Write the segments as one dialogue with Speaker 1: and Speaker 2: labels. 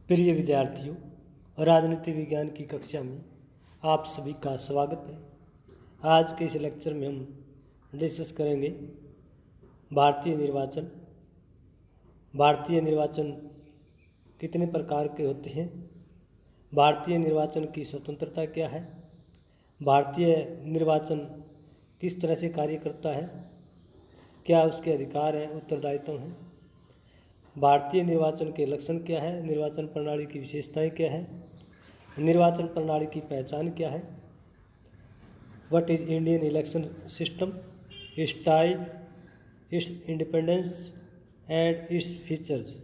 Speaker 1: प्रिय विद्यार्थियों, राजनीति विज्ञान की कक्षा में आप सभी का स्वागत है। आज के इस लेक्चर में हम डिस्कस करेंगे भारतीय निर्वाचन। भारतीय निर्वाचन कितने प्रकार के होते हैं, भारतीय निर्वाचन की स्वतंत्रता क्या है, भारतीय निर्वाचन किस तरह से कार्य करता है, क्या उसके अधिकार हैं, उत्तरदायित्व हैं, भारतीय निर्वाचन के लक्षण क्या है, निर्वाचन प्रणाली की विशेषताएं क्या है, निर्वाचन प्रणाली की पहचान क्या है, what is Indian election system, style, it's independence and its features.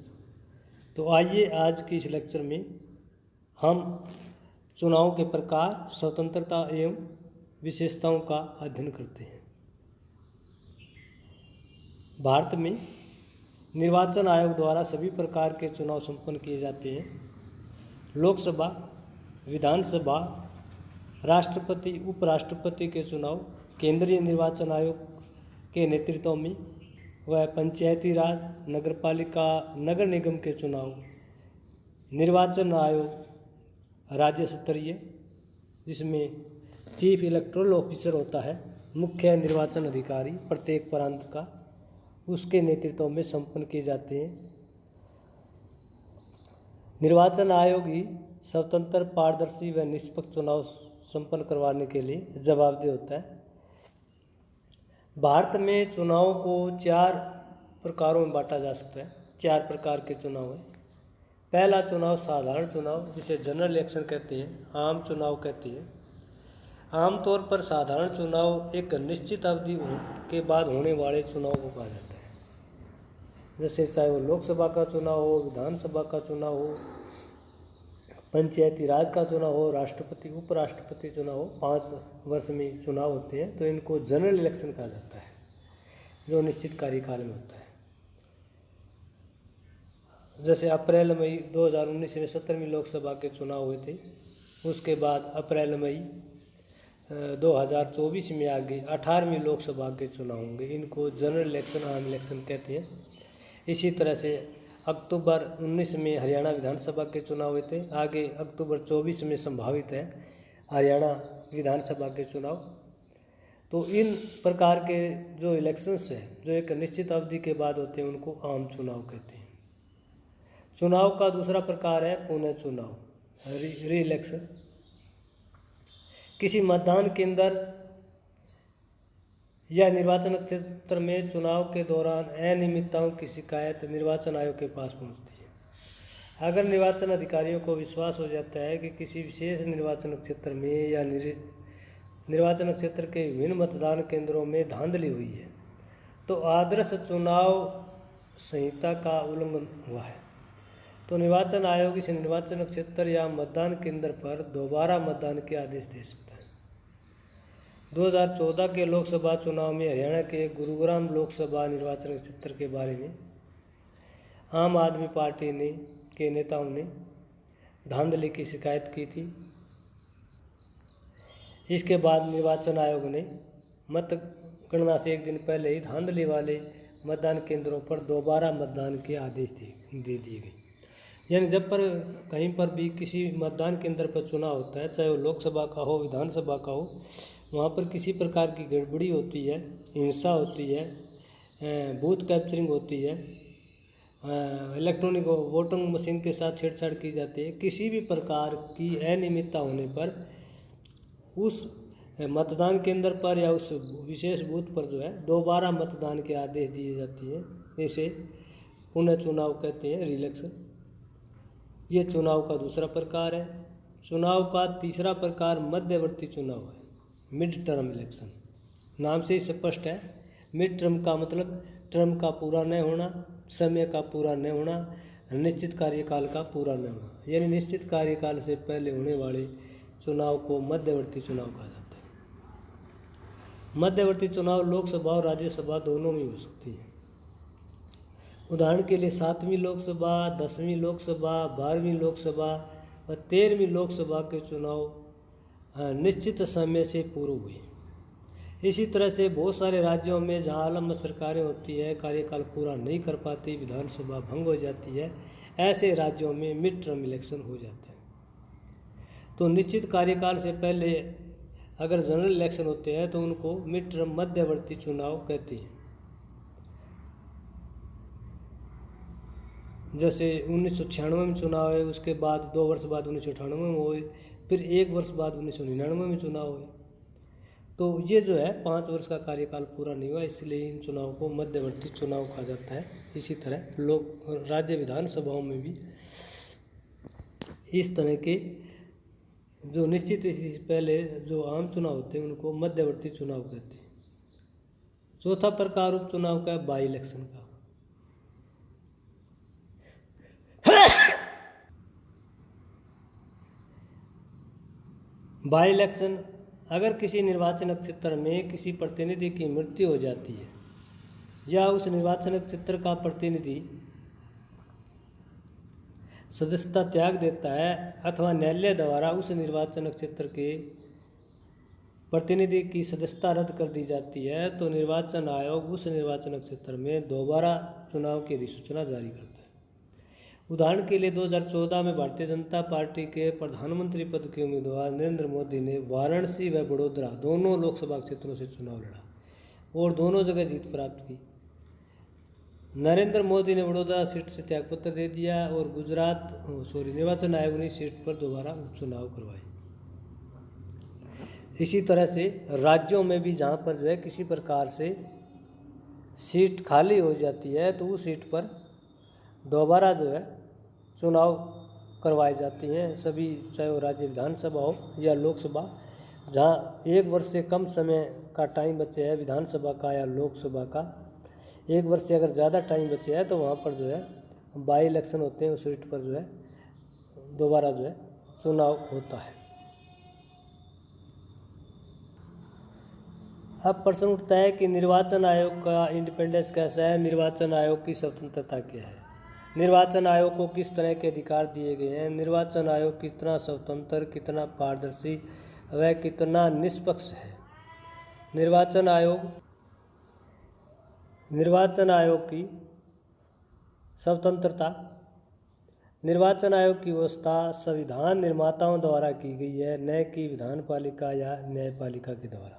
Speaker 1: तो आइए आज के इस लेक्चर में हम चुनाव के प्रकार, स्वतंत्रता एवं विशेषताओं का अध्ययन करते हैं। भारत में निर्वाचन आयोग द्वारा सभी प्रकार के चुनाव संपन्न किए जाते हैं। लोकसभा, विधानसभा, राष्ट्रपति, उपराष्ट्रपति के चुनाव केंद्रीय निर्वाचन आयोग के नेतृत्व में व पंचायती राज, नगरपालिका, नगर निगम के चुनाव निर्वाचन आयोग राज्य स्तरीय, जिसमें चीफ इलेक्टोरल ऑफिसर होता है, मुख्य निर्वाचन अधिकारी प्रत्येक प्रांत का, उसके नेतृत्व में संपन्न किए जाते हैं। निर्वाचन आयोग ही स्वतंत्र, पारदर्शी व निष्पक्ष चुनाव संपन्न करवाने के लिए जवाबदेह होता है। भारत में चुनाव को 4 प्रकारों में बांटा जा सकता है। 4 प्रकार के चुनाव हैं। पहला चुनाव साधारण चुनाव, जिसे जनरल इलेक्शन कहते हैं, आम चुनाव कहते हैं। आमतौर पर साधारण चुनाव एक निश्चित अवधि के बाद होने वाले चुनाव को कहा जाता है। जैसे चाहे वो लोकसभा का चुनाव हो, विधानसभा का चुनाव हो, पंचायती राज का चुनाव हो, राष्ट्रपति, उपराष्ट्रपति चुनाव हो, 5 वर्ष में चुनाव होते हैं, तो इनको जनरल इलेक्शन कहा जाता है, जो निश्चित कार्यकाल में होता है। जैसे अप्रैल मई 2019 में 17वीं लोकसभा के चुनाव हुए थे। उसके बाद अप्रैल मई 2024 में आगे 18वीं लोकसभा के चुनाव होंगे। इनको जनरल इलेक्शन, आम इलेक्शन कहते हैं। इसी तरह से अक्टूबर 19 में हरियाणा विधानसभा के चुनाव हुए थे। आगे अक्टूबर 24 में संभावित है हरियाणा विधानसभा के चुनाव। तो इन प्रकार के जो इलेक्शंस हैं, जो एक निश्चित अवधि के बाद होते हैं, उनको आम चुनाव कहते हैं। चुनाव का दूसरा प्रकार है पुनः चुनाव, री इलेक्शन। किसी मतदान केंद्र या निर्वाचन क्षेत्र में चुनाव के दौरान अनियमितताओं की शिकायत निर्वाचन आयोग के पास पहुंचती है। अगर निर्वाचन अधिकारियों को विश्वास हो जाता है कि किसी विशेष निर्वाचन क्षेत्र में या निर्वाचन क्षेत्र के विभिन्न मतदान केंद्रों में धांधली हुई है, तो आदर्श चुनाव संहिता का उल्लंघन हुआ है, तो निर्वाचन आयोग इस निर्वाचन क्षेत्र या मतदान केंद्र पर दोबारा मतदान के आदेश दे सकता है। 2014 के लोकसभा चुनाव में हरियाणा के गुरुग्राम लोकसभा निर्वाचन क्षेत्र के बारे में आम आदमी पार्टी के नेताओं ने धांधली की शिकायत की थी। इसके बाद निर्वाचन आयोग ने मतगणना से एक दिन पहले ही धांधली वाले मतदान केंद्रों पर दोबारा मतदान के आदेश दे दिए गए। यानी जब पर कहीं पर भी किसी मतदान केंद्र पर चुनाव होता है, चाहे वो लोकसभा का हो, विधानसभा का हो, वहाँ पर किसी प्रकार की गड़बड़ी होती है, हिंसा होती है, बूथ कैप्चरिंग होती है, इलेक्ट्रॉनिक वोटिंग मशीन के साथ छेड़छाड़ की जाती है, किसी भी प्रकार की अनियमितता होने पर उस मतदान केंद्र पर या उस विशेष बूथ पर जो है दोबारा मतदान के आदेश दिए जाती है। इसे पुनः चुनाव कहते हैं, रिइलेक्शन। ये चुनाव का दूसरा प्रकार है। चुनाव का तीसरा प्रकार मध्यवर्ती चुनाव है, मिड टर्म इलेक्शन। नाम से ही स्पष्ट है, मिड टर्म का मतलब टर्म का पूरा न होना, समय का पूरा न होना, निश्चित कार्यकाल का पूरा न होना, यानी निश्चित कार्यकाल से पहले होने वाले चुनाव को मध्यवर्ती चुनाव कहा जाता है। मध्यवर्ती चुनाव लोकसभा और राज्यसभा दोनों में हो सकती है। उदाहरण के लिए 7वीं लोकसभा, 10वीं लोकसभा, 12वीं लोकसभा और 13वीं लोकसभा के चुनाव निश्चित समय से पूर्व हुए। इसी तरह से बहुत सारे राज्यों में जहां आलम सरकारें होती है, कार्यकाल पूरा नहीं कर पाती, विधानसभा भंग हो जाती है, ऐसे राज्यों में मिड टर्म इलेक्शन हो जाते हैं। तो निश्चित कार्यकाल से पहले अगर जनरल इलेक्शन होते हैं तो उनको मिड टर्म मध्यवर्ती चुनाव कहते हैं। जैसे 1996 में चुनाव है, उसके बाद 2 वर्ष बाद 1998 में हुए, फिर 1 वर्ष बाद 1999 में चुनाव हुए। तो ये जो है 5 वर्ष का कार्यकाल पूरा नहीं हुआ, इसलिए इन चुनाव को मध्यवर्ती चुनाव कहा जाता है। इसी तरह लोक राज्य विधानसभाओं में भी इस तरह के जो निश्चित तिथि से पहले जो आम चुनाव होते हैं उनको मध्यवर्ती चुनाव कहते हैं। चौथा प्रकार उपचुनाव का है बाई इलेक्शन का। बाई इलेक्शन, अगर किसी निर्वाचन क्षेत्र में किसी प्रतिनिधि की मृत्यु हो जाती है या उस निर्वाचन क्षेत्र का प्रतिनिधि सदस्यता त्याग देता है अथवा न्यायालय द्वारा उस निर्वाचन क्षेत्र के प्रतिनिधि की सदस्यता रद्द कर दी जाती है, तो निर्वाचन आयोग उस निर्वाचन क्षेत्र में दोबारा चुनाव की अधिसूचना जारी करता है। उदाहरण के लिए 2014 में भारतीय जनता पार्टी के प्रधानमंत्री पद के उम्मीदवार नरेंद्र मोदी ने वाराणसी व बड़ोदरा दोनों लोकसभा क्षेत्रों से चुनाव लड़ा और दोनों जगह जीत प्राप्त की। नरेंद्र मोदी ने बड़ौदा सीट से त्यागपत्र दे दिया और निर्वाचन आयोग ने सीट पर दोबारा उपचुनाव करवाए। इसी तरह से राज्यों में भी जहाँ पर जो है किसी प्रकार से सीट खाली हो जाती है तो उस सीट पर दोबारा जो है चुनाव करवाए जाते हैं सभी, चाहे वो राज्य विधानसभा हो या लोकसभा। जहाँ 1 वर्ष से कम समय का टाइम बचे है विधानसभा का या लोकसभा का, 1 वर्ष से अगर ज़्यादा टाइम बचे है तो वहाँ पर जो है बाई इलेक्शन होते हैं, उस सीट पर जो है दोबारा जो है चुनाव होता है। अब प्रश्न उठता है कि निर्वाचन आयोग का इंडिपेंडेंस कैसा है, निर्वाचन आयोग की स्वतंत्रता क्या है, निर्वाचन आयोग को किस तरह के अधिकार दिए गए हैं, निर्वाचन आयोग कितना स्वतंत्र, कितना पारदर्शी व कितना निष्पक्ष है। निर्वाचन आयोग की स्वतंत्रता। निर्वाचन आयोग की व्यवस्था संविधान निर्माताओं द्वारा की गई है, न कि विधानपालिका या न्यायपालिका के द्वारा।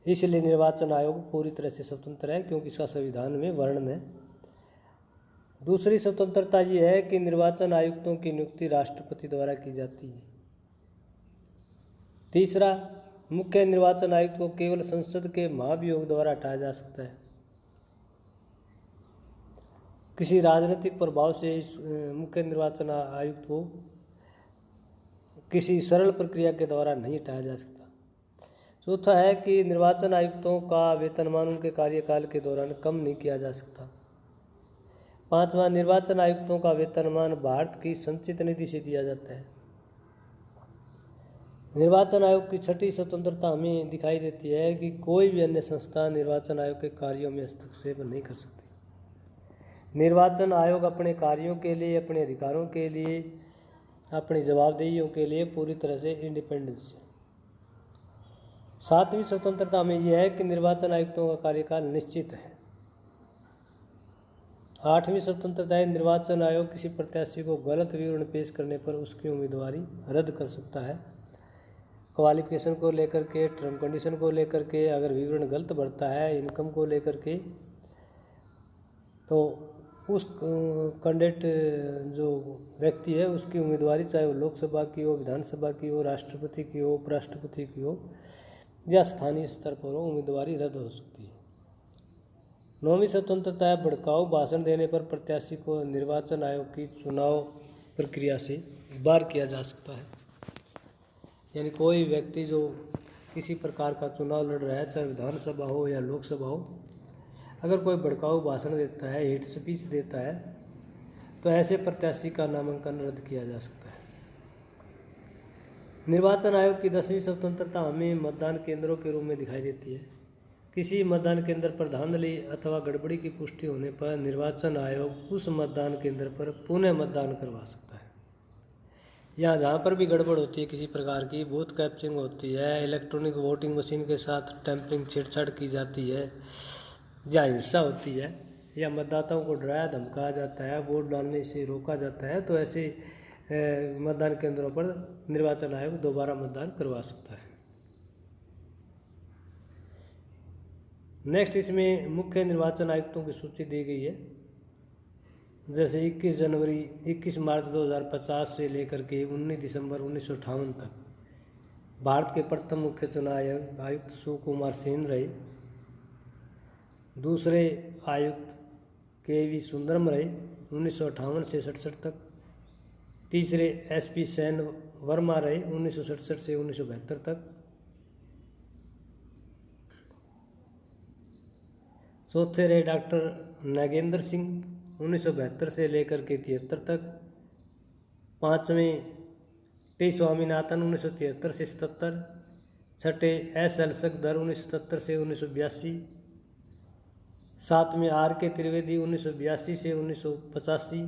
Speaker 1: इसलिए निर्वाचन आयोग पूरी तरह से स्वतंत्र है क्योंकि इसका संविधान में वर्णन है। दूसरी स्वतंत्रता ये है कि निर्वाचन आयुक्तों की नियुक्ति राष्ट्रपति द्वारा की जाती है। तीसरा, मुख्य निर्वाचन आयुक्त को केवल संसद के महाभियोग द्वारा हटाया जा सकता है। किसी राजनीतिक प्रभाव से इस मुख्य निर्वाचन आयुक्त को किसी सरल प्रक्रिया के द्वारा नहीं हटाया जा सकता। चौथा है कि निर्वाचन आयुक्तों का वेतनमान उनके कार्यकाल के दौरान कम नहीं किया जा सकता। पांचवा, निर्वाचन आयुक्तों का वेतनमान भारत की संचित निधि से दिया जाता है। निर्वाचन आयोग की छठी स्वतंत्रता हमें दिखाई देती है कि कोई भी अन्य संस्था निर्वाचन आयोग के कार्यों में हस्तक्षेप नहीं कर सकती। निर्वाचन आयोग अपने कार्यों के लिए, अपने अधिकारों के लिए, अपनी जवाबदेहियों के लिए पूरी तरह से इंडिपेंडेंस है। सातवीं स्वतंत्रता में यह है कि निर्वाचन आयुक्तों का कार्यकाल निश्चित है। आठवीं स्वतंत्रता है, निर्वाचन आयोग किसी प्रत्याशी को गलत विवरण पेश करने पर उसकी उम्मीदवारी रद्द कर सकता है। क्वालिफिकेशन को लेकर के, टर्म कंडीशन को लेकर के, अगर विवरण गलत भरता है, इनकम को लेकर के, तो उस कैंडिडेट जो व्यक्ति है उसकी उम्मीदवारी, चाहे वो लोकसभा की हो, विधानसभा की हो, राष्ट्रपति की हो, उपराष्ट्रपति की हो या स्थानीय स्तर पर हो, उम्मीदवारी रद्द हो सकती है। नौवीं स्वतंत्रता है, भड़काऊ भाषण देने पर प्रत्याशी को निर्वाचन आयोग की चुनाव प्रक्रिया से बाहर किया जा सकता है। यानी कोई व्यक्ति जो किसी प्रकार का चुनाव लड़ रहा है, चाहे विधानसभा हो या लोकसभा हो, अगर कोई भड़काऊ भाषण देता है, हेट स्पीच देता है, तो ऐसे प्रत्याशी का नामांकन रद्द किया जा सकता है। निर्वाचन आयोग की 10वीं स्वतंत्रता हमें मतदान केंद्रों के रूप में दिखाई देती है। किसी मतदान केंद्र पर धांधली अथवा गड़बड़ी की पुष्टि होने पर निर्वाचन आयोग उस मतदान केंद्र पर पुनः मतदान करवा सकता है। यहाँ जहाँ पर भी गड़बड़ होती है किसी प्रकार की, बूथ कैप्चरिंग होती है, इलेक्ट्रॉनिक वोटिंग मशीन के साथ टैंपरिंग, छेड़छाड़ की जाती है या हिंसा होती है, या मतदाताओं को डराया धमकाया जाता है, वोट डालने से रोका जाता है, तो ऐसे मतदान केंद्रों पर निर्वाचन आयोग दोबारा मतदान करवा सकता है। नेक्स्ट इसमें मुख्य निर्वाचन आयुक्तों की सूची दी गई है। जैसे 21 मार्च 2050 से लेकर के 19 दिसंबर 1958 तक भारत के प्रथम मुख्य चुनाव आयुक्त सुकुमार सेन रहे। दूसरे आयुक्त KV सुंदरम रहे 1958 से 67 तक। तीसरे SP सेन वर्मा रहे 1967 से 1972 तक। चौथे रहे डॉक्टर नागेंद्र सिंह 1972 से लेकर के 73 तक। पाँचवें T स्वामीनाथन 1973 से 77। छठे SL सकदर 1977 से 1982। सातवें RK त्रिवेदी 1982 से 1985।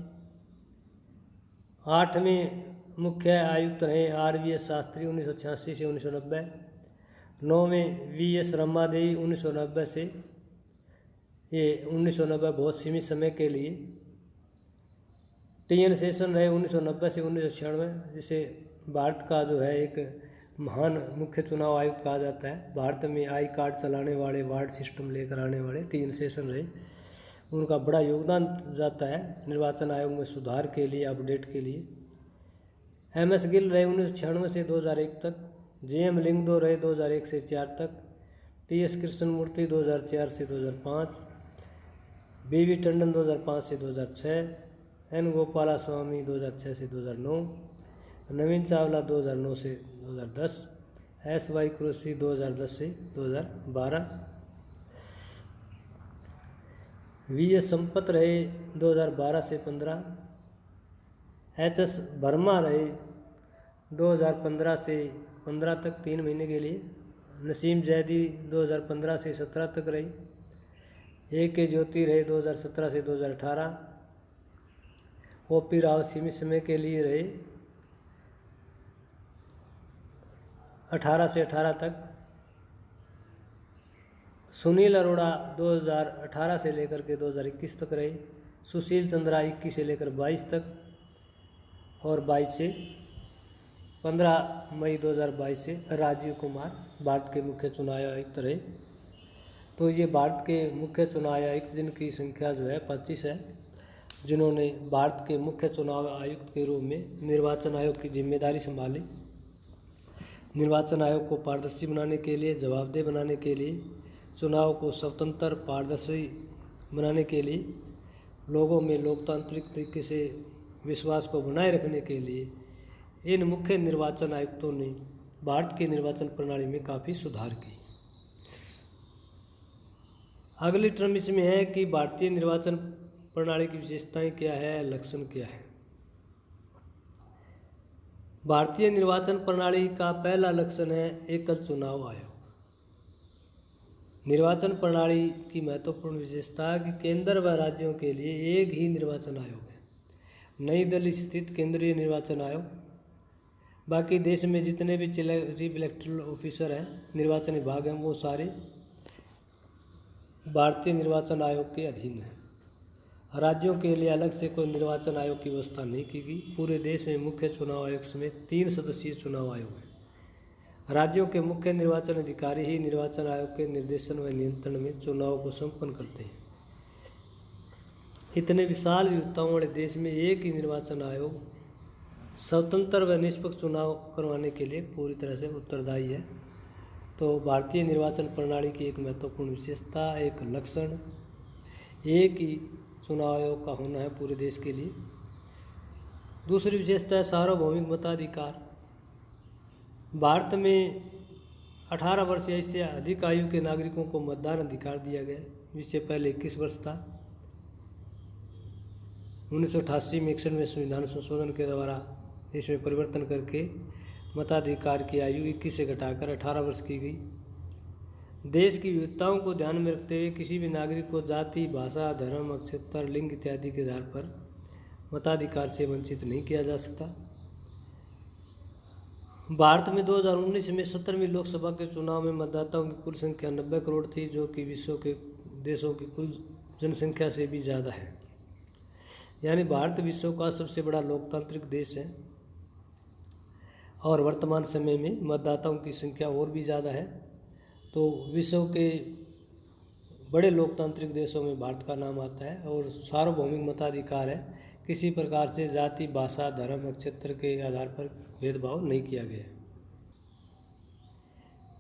Speaker 1: आठवें मुख्य आयुक्त रहे RVS शास्त्री 1986 से 1990। नौवें VS रमादेवी 1990 से 1990 बहुत सीमित समय के लिए। TN सेशन रहे 1990 से 1996, जिसे भारत का जो है एक महान मुख्य चुनाव आयुक्त कहा जाता है। भारत में आई कार्ड चलाने वाले, वार्ड सिस्टम लेकर आने वाले TN सेशन रहे। उनका बड़ा योगदान जाता है निर्वाचन आयोग में सुधार के लिए, अपडेट के लिए। MS गिल रहे 1996 से 2001 तक। JM लिंगदो रहे 2001 से 4 तक। TS कृष्णमूर्ति 2004 से 2005। BV टंडन 2005 से 2006। N गोपाला स्वामी 2006 से 2009। नवीन चावला 2009 से 2010। SY कृषि 2010 से 2012। VS संपत रहे 2012 से 15। HS वर्मा रहे 2015 से 15 तक, 3 महीने के लिए। नसीम जैदी 2015 से 17 तक रही। AK ज्योति रहे 2017 से 2018। OP राव सीमित समय के लिए रहे 18 से 18 तक। सुनील अरोड़ा 2018 से लेकर के 2021 तक रहे। सुशील चंद्रा 21 से लेकर 22 तक, और 22 से 15 मई 2022 से राजीव कुमार भारत के मुख्य चुनाव आयुक्त रहे। तो ये भारत के मुख्य चुनाव आयुक्त जिनकी संख्या जो है 25 है, जिन्होंने भारत के मुख्य चुनाव आयुक्त के रूप में निर्वाचन आयोग की जिम्मेदारी संभाली। निर्वाचन आयोग को पारदर्शी बनाने के लिए, जवाबदेह बनाने के लिए, चुनाव को स्वतंत्र पारदर्शी बनाने के लिए, लोगों में लोकतांत्रिक तरीके से विश्वास को बनाए रखने के लिए इन मुख्य निर्वाचन आयुक्तों ने भारत की निर्वाचन प्रणाली में काफ़ी सुधार की। अगली टर्म इसमें है कि भारतीय निर्वाचन प्रणाली की विशेषताएं क्या है, लक्षण क्या है। भारतीय निर्वाचन प्रणाली का पहला लक्षण है एकल चुनाव आयोग। निर्वाचन प्रणाली की महत्वपूर्ण विशेषता है कि केंद्र व राज्यों के लिए एक ही निर्वाचन आयोग है। नई दिल्ली स्थित केंद्रीय निर्वाचन आयोग, बाकी देश में जितने भी चीफ इलेक्टोरल ऑफिसर हैं, निर्वाचन विभाग हैं, वो सारे भारतीय निर्वाचन आयोग के अधीन हैं। राज्यों के लिए अलग से कोई निर्वाचन आयोग की व्यवस्था नहीं की गई। पूरे देश में मुख्य चुनाव आयोग समेत 3 सदस्यीय चुनाव आयोग है। राज्यों के मुख्य निर्वाचन अधिकारी ही निर्वाचन आयोग के निर्देशन व नियंत्रण में चुनाव को संपन्न करते हैं। इतने विशाल विविधताओं वाले देश में एक ही निर्वाचन आयोग स्वतंत्र व निष्पक्ष चुनाव करवाने के लिए पूरी तरह से उत्तरदायी है। तो भारतीय निर्वाचन प्रणाली की एक महत्वपूर्ण विशेषता, एक लक्षण, एक ही चुनाव आयोग का होना है पूरे देश के लिए। दूसरी विशेषता है सार्वभौमिक मताधिकार। भारत में 18 वर्ष या इससे अधिक आयु के नागरिकों को मतदान अधिकार दिया गया, जिससे पहले 21 वर्ष था। 1988 में 61वें संविधान संशोधन के द्वारा इसमें परिवर्तन करके मताधिकार की आयु 21 से घटाकर 18 वर्ष की गई। देश की विविधताओं को ध्यान में रखते हुए किसी भी नागरिक को जाति, भाषा, धर्म, नक्षत्र, लिंग इत्यादि के आधार पर मताधिकार से वंचित नहीं किया जा सकता। भारत में 2019 में 17वीं लोकसभा के चुनाव में मतदाताओं की कुल संख्या 90 करोड़ थी, जो कि विश्व के देशों की कुल जनसंख्या से भी ज़्यादा है। यानी भारत विश्व का सबसे बड़ा लोकतांत्रिक देश है और वर्तमान समय में मतदाताओं की संख्या और भी ज़्यादा है। तो विश्व के बड़े लोकतांत्रिक देशों में भारत का नाम आता है और सार्वभौमिक मताधिकार है। किसी प्रकार से जाति, भाषा, धर्म, नक्षत्र के आधार पर भेदभाव नहीं किया गया।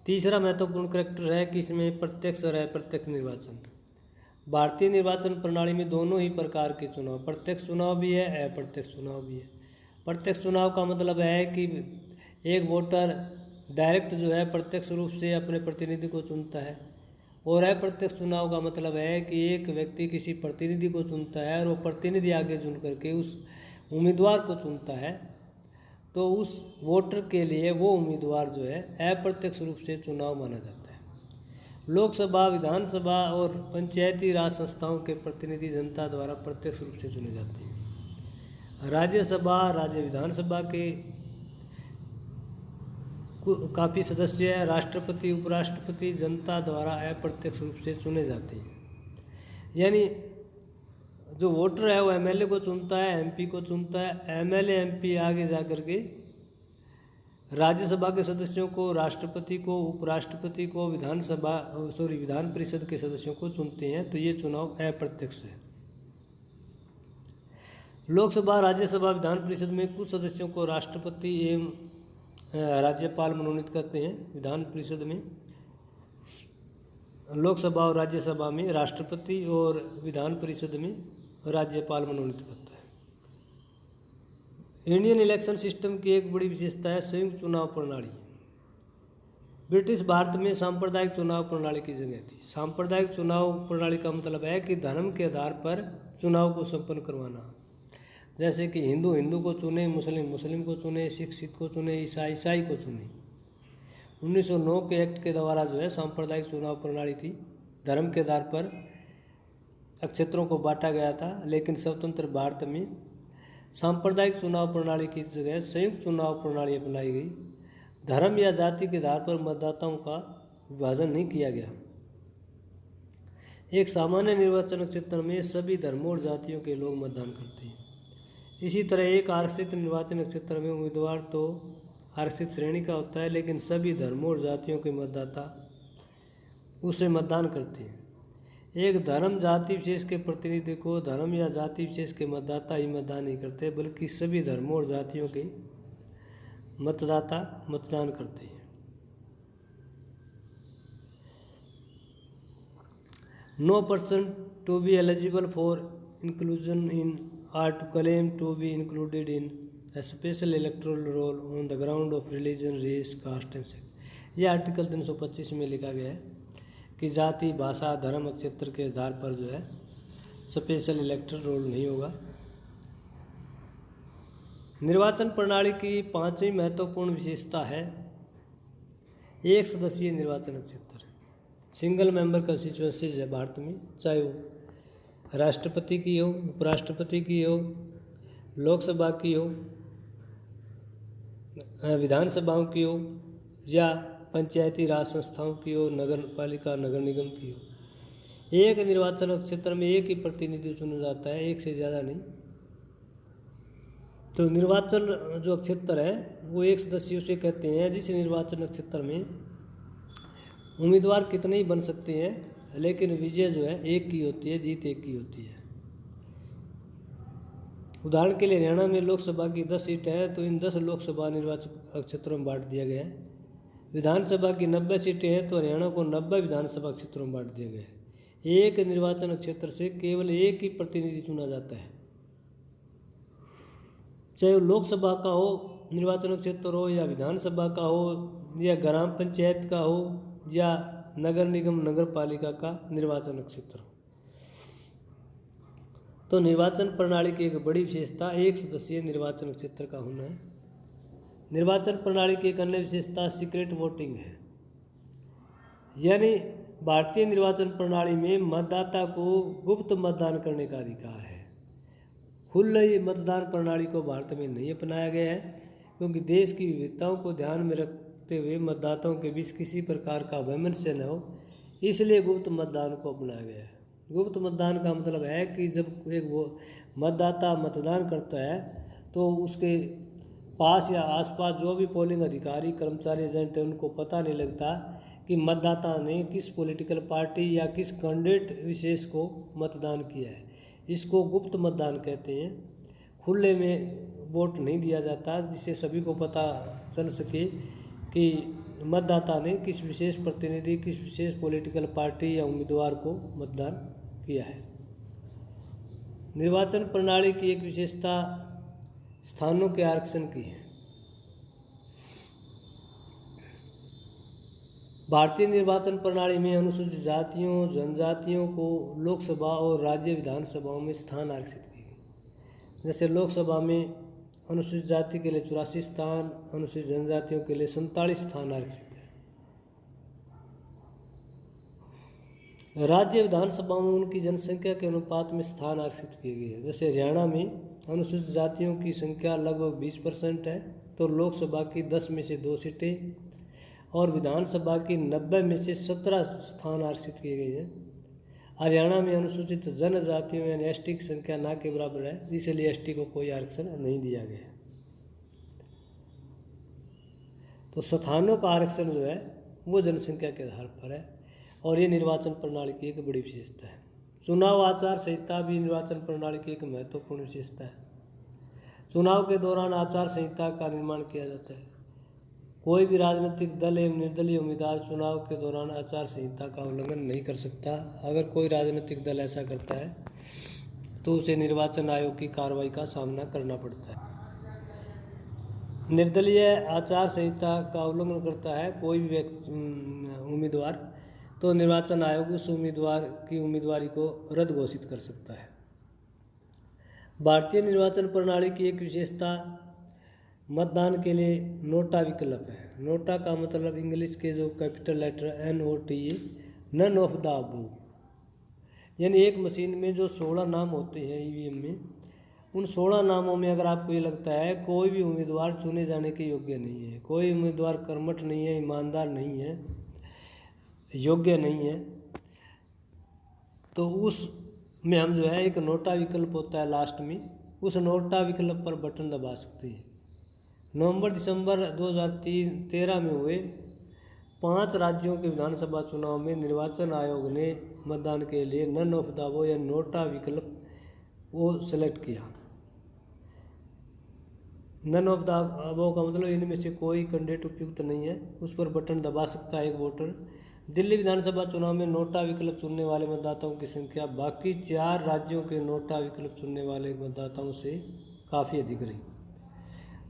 Speaker 1: तीसरा महत्वपूर्ण करैक्टर है कि इसमें प्रत्यक्ष और अप्रत्यक्ष निर्वाचन। भारतीय निर्वाचन प्रणाली में दोनों ही प्रकार के चुनाव, प्रत्यक्ष चुनाव भी है, अप्रत्यक्ष चुनाव भी है। प्रत्यक्ष चुनाव का मतलब है कि एक वोटर डायरेक्ट जो है प्रत्यक्ष रूप से अपने प्रतिनिधि को चुनता है, और अप्रत्यक्ष चुनाव का मतलब है कि एक व्यक्ति किसी प्रतिनिधि को चुनता है और वो प्रतिनिधि आगे चुन करके उस उम्मीदवार को चुनता है। तो उस वोटर के लिए वो उम्मीदवार जो है अप्रत्यक्ष रूप से चुनाव माना जाता है। लोकसभा, विधानसभा और पंचायती राज संस्थाओं के प्रतिनिधि जनता द्वारा प्रत्यक्ष रूप से चुने जाते हैं। राज्यसभा, राज्य विधानसभा के काफ़ी सदस्य, राष्ट्रपति, उपराष्ट्रपति जनता द्वारा अप्रत्यक्ष रूप से चुने जाते हैं। यानी जो वोटर है वो एमएलए को चुनता है, एमपी को चुनता है, एमएलए एमपी आगे जा कर के राज्यसभा के सदस्यों को, राष्ट्रपति को, उपराष्ट्रपति को, विधान परिषद के सदस्यों को चुनते हैं। तो ये चुनाव अप्रत्यक्ष है। लोकसभा, राज्यसभा, विधान परिषद में कुछ सदस्यों को राष्ट्रपति एवं राज्यपाल मनोनीत करते हैं। विधान परिषद में, लोकसभा और राज्यसभा में राष्ट्रपति और विधान परिषद में राज्यपाल मनोनीत करता है। इंडियन इलेक्शन सिस्टम की एक बड़ी विशेषता है संयुक्त चुनाव प्रणाली। ब्रिटिश भारत में सांप्रदायिक चुनाव प्रणाली की जगह थी। सांप्रदायिक चुनाव प्रणाली का मतलब है कि धर्म के आधार पर चुनाव को संपन्न करवाना। जैसे कि हिंदू हिंदू को चुने, मुस्लिम मुस्लिम को चुने, सिख सिख को चुने, ईसाई ईसाई को चुने। 1909 के एक्ट के द्वारा जो है सांप्रदायिक चुनाव प्रणाली थी। धर्म के आधार पर क्षेत्रों को बांटा गया था। लेकिन स्वतंत्र भारत में सांप्रदायिक चुनाव प्रणाली की जगह संयुक्त चुनाव प्रणाली अपनाई गई। धर्म या जाति के आधार पर मतदाताओं का विभाजन नहीं किया गया। एक सामान्य निर्वाचन क्षेत्र में सभी धर्मों और जातियों के लोग मतदान करते हैं। इसी तरह एक आरक्षित निर्वाचन क्षेत्र में उम्मीदवार तो आरक्षित श्रेणी का होता है, लेकिन सभी धर्मों और जातियों के मतदाता उसे मतदान करते हैं। एक धर्म जाति विशेष के प्रतिनिधि को धर्म या जाति विशेष के मतदाता ही मतदान नहीं करते, बल्कि सभी धर्मों और जातियों के मतदाता मतदान करते हैं। No person to be eligible for inclusion in are to claim to be included in a special electoral roll on the ground of religion, race, caste and sex। यह आर्टिकल 325 में लिखा गया है कि जाति, भाषा, धर्म, क्षेत्र के आधार पर जो है स्पेशल इलेक्टोरल रोल नहीं होगा। निर्वाचन प्रणाली की पांचवी महत्वपूर्ण विशेषता है एक सदस्यीय निर्वाचन क्षेत्र। सिंगल मेंबर कंस्टिट्यूएंसीज है भारत में, चाहे वो राष्ट्रपति की हो, उपराष्ट्रपति की हो, लोकसभा की हो, विधानसभाओं की हो या पंचायती राज संस्थाओं की हो, नगर पालिका, नगर निगम की हो। एक निर्वाचन क्षेत्र में एक ही प्रतिनिधि चुना जाता है, एक से ज़्यादा नहीं। तो निर्वाचन जो क्षेत्र है वो एक सदस्य उसे कहते हैं जिस निर्वाचन क्षेत्र में उम्मीदवार कितने ही बन सकते हैं, लेकिन विजय जो है एक की होती है, जीत एक की होती है। उदाहरण के लिए हरियाणा में लोकसभा की 10 सीटें हैं, तो इन 10 लोकसभा निर्वाचन क्षेत्रों में बांट दिया गया है। विधानसभा की 90 सीटें हैं, तो हरियाणा को 90 विधानसभा क्षेत्रों में बांट दिया गया है। एक निर्वाचन क्षेत्र से केवल एक ही प्रतिनिधि चुना जाता है, चाहे लोकसभा का हो निर्वाचन क्षेत्र हो, या विधानसभा का हो, या ग्राम पंचायत का हो, या नगर निगम, नगर पालिका का निर्वाचन क्षेत्र। तो निर्वाचन प्रणाली की एक बड़ी विशेषता एक सदस्यीय निर्वाचन क्षेत्र का होना है। निर्वाचन प्रणाली की एक अन्य विशेषता सीक्रेट वोटिंग है। यानी भारतीय निर्वाचन प्रणाली में मतदाता को गुप्त मतदान करने का अधिकार है। खुली मतदान प्रणाली को भारत में नहीं अपनाया गया है, क्योंकि देश की विविधताओं को ध्यान में रखते हुए मतदाताओं के बीच किसी प्रकार का वैमनस्य न हो, इसलिए गुप्त मतदान को अपनाया गया है। गुप्त मतदान का मतलब है कि जब एक वो मतदाता मतदान करता है तो उसके पास या आसपास जो भी पोलिंग अधिकारी कर्मचारी एजेंट है उनको पता नहीं लगता कि मतदाता ने किस पॉलिटिकल पार्टी या किस कैंडिडेट विशेष को मतदान किया है। इसको गुप्त मतदान कहते हैं। खुले में वोट नहीं दिया जाता जिससे सभी को पता चल सके कि मतदाता ने किस विशेष प्रतिनिधि किस विशेष पॉलिटिकल पार्टी या उम्मीदवार को मतदान किया है। निर्वाचन प्रणाली की एक विशेषता स्थानों के आरक्षण की है। भारतीय निर्वाचन प्रणाली में अनुसूचित जातियों जनजातियों को लोकसभा और राज्य विधानसभाओं में स्थान आरक्षित किए गए। जैसे लोकसभा में अनुसूचित जाति के लिए 84 स्थान, अनुसूचित जनजातियों के लिए 47 स्थान आरक्षित है। राज्य विधानसभाओं में उनकी जनसंख्या के अनुपात में स्थान आरक्षित किए गए हैं। जैसे हरियाणा में अनुसूचित जातियों की संख्या लगभग 20% है तो लोकसभा की 10 में से 2 सीटें और विधानसभा की 90 में से 17 स्थान आरक्षित किए गए हैं। हरियाणा में अनुसूचित जनजातियों यानी एसटी की संख्या ना के बराबर है, इसलिए एसटी को कोई आरक्षण नहीं दिया गया। तो स्थानों का आरक्षण जो है वो जनसंख्या के आधार पर है और ये निर्वाचन प्रणाली की एक बड़ी विशेषता है। चुनाव आचार संहिता भी निर्वाचन प्रणाली की एक महत्वपूर्ण विशेषता है। चुनाव के दौरान आचार संहिता का निर्माण किया जाता है। कोई भी राजनीतिक दल एवं निर्दलीय उम्मीदवार चुनाव के दौरान आचार संहिता का उल्लंघन नहीं कर सकता। अगर कोई राजनीतिक दल ऐसा करता है तो उसे निर्वाचन आयोग की कार्रवाई का सामना करना पड़ता है। निर्दलीय आचार संहिता का उल्लंघन करता है कोई भी उम्मीदवार तो निर्वाचन आयोग उस उम्मीदवार की उम्मीदवारी को रद्द घोषित कर सकता है। भारतीय निर्वाचन प्रणाली की एक विशेषता मतदान के लिए नोटा विकल्प है। नोटा का मतलब इंग्लिश के जो capital letter NOTA none of the above, यानी एक मशीन में जो 16 नाम होते हैं EVM में, उन 16 नामों में अगर आपको ये लगता है कोई भी उम्मीदवार चुने जाने के योग्य नहीं है, कोई उम्मीदवार कर्मठ नहीं है, ईमानदार नहीं है, योग्य नहीं है, तो उस में हम जो है एक नोटा विकल्प होता है लास्ट में, उस नोटा विकल्प पर बटन दबा सकते हैं। नवंबर-दिसंबर 2013 में हुए 5 राज्यों के विधानसभा चुनाव में निर्वाचन आयोग ने मतदान के लिए नन ऑफ द अबव या नोटा विकल्प वो सेलेक्ट किया। नन ऑफ द अबव का मतलब इनमें से कोई कैंडिडेट उपयुक्त नहीं है, उस पर बटन दबा सकता है एक वोटर। दिल्ली विधानसभा चुनाव में नोटा विकल्प चुनने वाले मतदाताओं की संख्या बाकी 4 राज्यों के नोटा विकल्प चुनने वाले मतदाताओं से काफ़ी अधिक रही।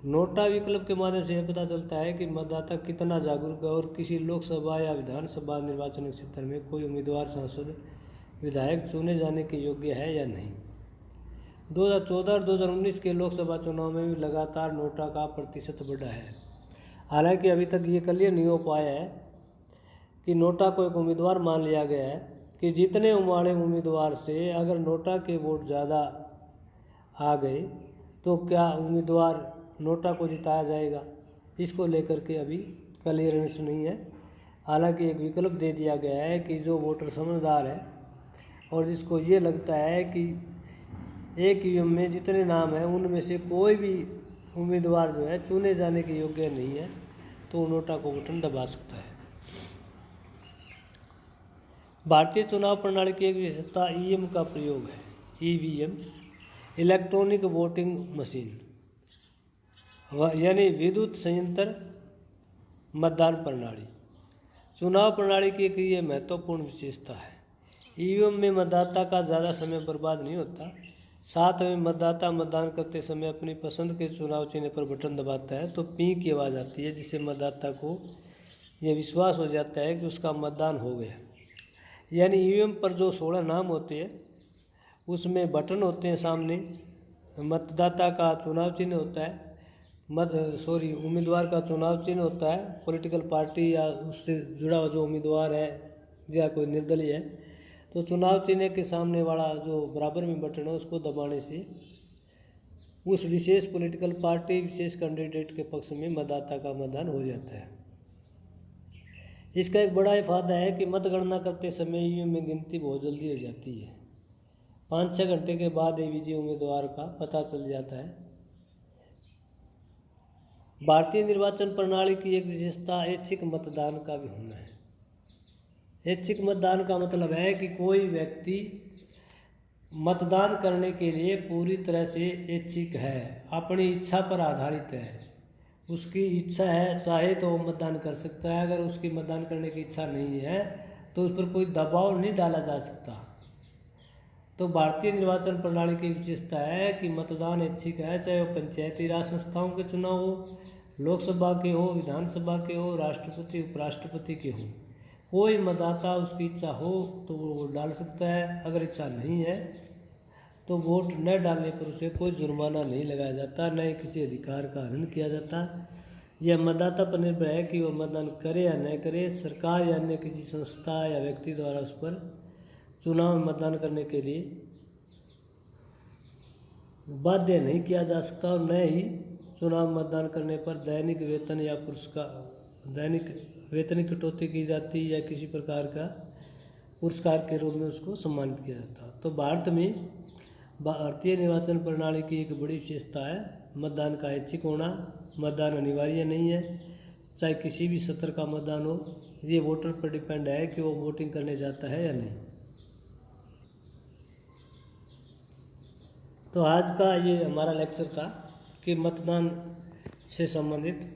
Speaker 1: नोटा विकल्प के माध्यम से यह पता चलता है कि मतदाता कितना जागरूक है और किसी लोकसभा या विधानसभा निर्वाचन क्षेत्र में कोई उम्मीदवार सांसद विधायक चुने जाने के योग्य है या नहीं। 2014 और 2019 के लोकसभा चुनाव में भी लगातार नोटा का प्रतिशत बढ़ा है। हालांकि अभी तक ये क्लियर नहीं हो पाया है कि नोटा को एक उम्मीदवार मान लिया गया है कि जितने वाले उम्मीदवार से अगर नोटा के वोट ज़्यादा आ गए तो क्या उम्मीदवार नोटा को जिताया जाएगा, इसको लेकर के अभी क्लियरेंस नहीं है। हालांकि एक विकल्प दे दिया गया है कि जो वोटर समझदार है और जिसको ये लगता है कि एक EVM में जितने नाम हैं उनमें से कोई भी उम्मीदवार जो है चुने जाने के योग्य नहीं है तो नोटा को बटन दबा सकता है। भारतीय चुनाव प्रणाली की एक विशेषता EVM का प्रयोग है। EVMs इलेक्ट्रॉनिक वोटिंग मशीन यानी विद्युत संयंत्र मतदान प्रणाली चुनाव प्रणाली की एक ये महत्वपूर्ण विशेषता है। EVM में मतदाता का ज़्यादा समय बर्बाद नहीं होता। साथ में मतदाता मतदान करते समय अपनी पसंद के चुनाव चिन्ह पर बटन दबाता है तो पी की आवाज़ आती है, जिससे मतदाता को ये विश्वास हो जाता है कि उसका मतदान हो गया। यानी EVM पर जो 16 नाम होते हैं उसमें बटन होते हैं सामने, मतदाता का चुनाव चिन्ह होता है, उम्मीदवार का चुनाव चिन्ह होता है, पॉलिटिकल पार्टी या उससे जुड़ा हुआ जो उम्मीदवार है या कोई निर्दलीय है, तो चुनाव चिन्ह के सामने वाला जो बराबर में बटन है उसको दबाने से उस विशेष पॉलिटिकल पार्टी विशेष कैंडिडेट के पक्ष में मतदाता का मतदान हो जाता है। इसका एक बड़ा फायदा है कि मतगणना करते समय ईवीएम में गिनती बहुत जल्दी हो जाती है। 5-6 घंटे के बाद विजयी उम्मीदवार का पता चल जाता है। भारतीय निर्वाचन प्रणाली की एक विशेषता ऐच्छिक मतदान का भी होना है। ऐच्छिक मतदान का मतलब है कि कोई व्यक्ति मतदान करने के लिए पूरी तरह से ऐच्छिक है, अपनी इच्छा पर आधारित है। उसकी इच्छा है चाहे तो वो मतदान कर सकता है, अगर उसकी मतदान करने की इच्छा नहीं है तो उस पर कोई दबाव नहीं डाला जा सकता। तो भारतीय निर्वाचन प्रणाली की विशेषता है कि मतदान ऐच्छिक है, चाहे वो पंचायती राज संस्थाओं के चुनाव हो, लोकसभा के हो, विधानसभा के हो, राष्ट्रपति उपराष्ट्रपति के हो। कोई मतदाता उसकी इच्छा हो तो वो वोट डाल सकता है, अगर इच्छा नहीं है तो वोट न डालने पर उसे कोई जुर्माना नहीं लगाया जाता, न ही किसी अधिकार का हनन किया जाता। यह मतदाता पर निर्भर है कि वह मतदान करे या न करे। सरकार या अन्य किसी संस्था या व्यक्ति द्वारा उस पर चुनाव में मतदान करने के लिए बाध्य नहीं किया जा सकता, और न ही चुनाव में मतदान करने पर दैनिक वेतन या दैनिक वेतन की कटौती की जाती या किसी प्रकार का पुरस्कार के रूप में उसको सम्मानित किया जाता। तो भारत में भारतीय निर्वाचन प्रणाली की एक बड़ी विशेषता है मतदान का ऐच्छिक होना। मतदान अनिवार्य नहीं है, चाहे किसी भी सत्र का मतदान हो। ये वोटर पर डिपेंड है कि वो वोटिंग करने जाता है या नहीं। तो आज का ये हमारा लेक्चर था कि मतदान से संबंधित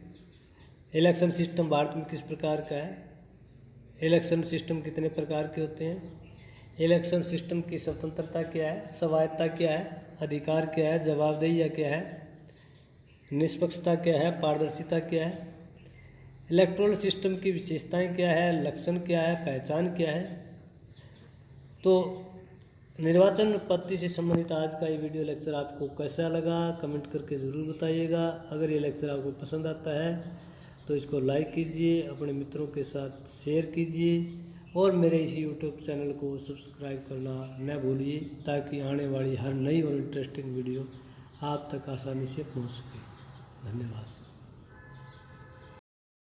Speaker 1: इलेक्शन सिस्टम भारत में किस प्रकार का है, इलेक्शन सिस्टम कितने प्रकार के होते हैं, इलेक्शन सिस्टम की स्वतंत्रता क्या है, स्वायत्तता क्या है, अधिकार क्या है, जवाबदेही क्या है, निष्पक्षता क्या है, पारदर्शिता क्या है, इलेक्टोरल सिस्टम की विशेषताएं क्या है, लक्षण क्या है, पहचान क्या है। तो निर्वाचन पद्धति से संबंधित आज का ये वीडियो लेक्चर आपको कैसा लगा कमेंट करके ज़रूर बताइएगा। अगर ये लेक्चर आपको पसंद आता है तो इसको लाइक कीजिए, अपने मित्रों के साथ शेयर कीजिए और मेरे इस यूट्यूब चैनल को सब्सक्राइब करना न भूलिए, ताकि आने वाली हर नई और इंटरेस्टिंग वीडियो आप तक आसानी से पहुंच सके। धन्यवाद।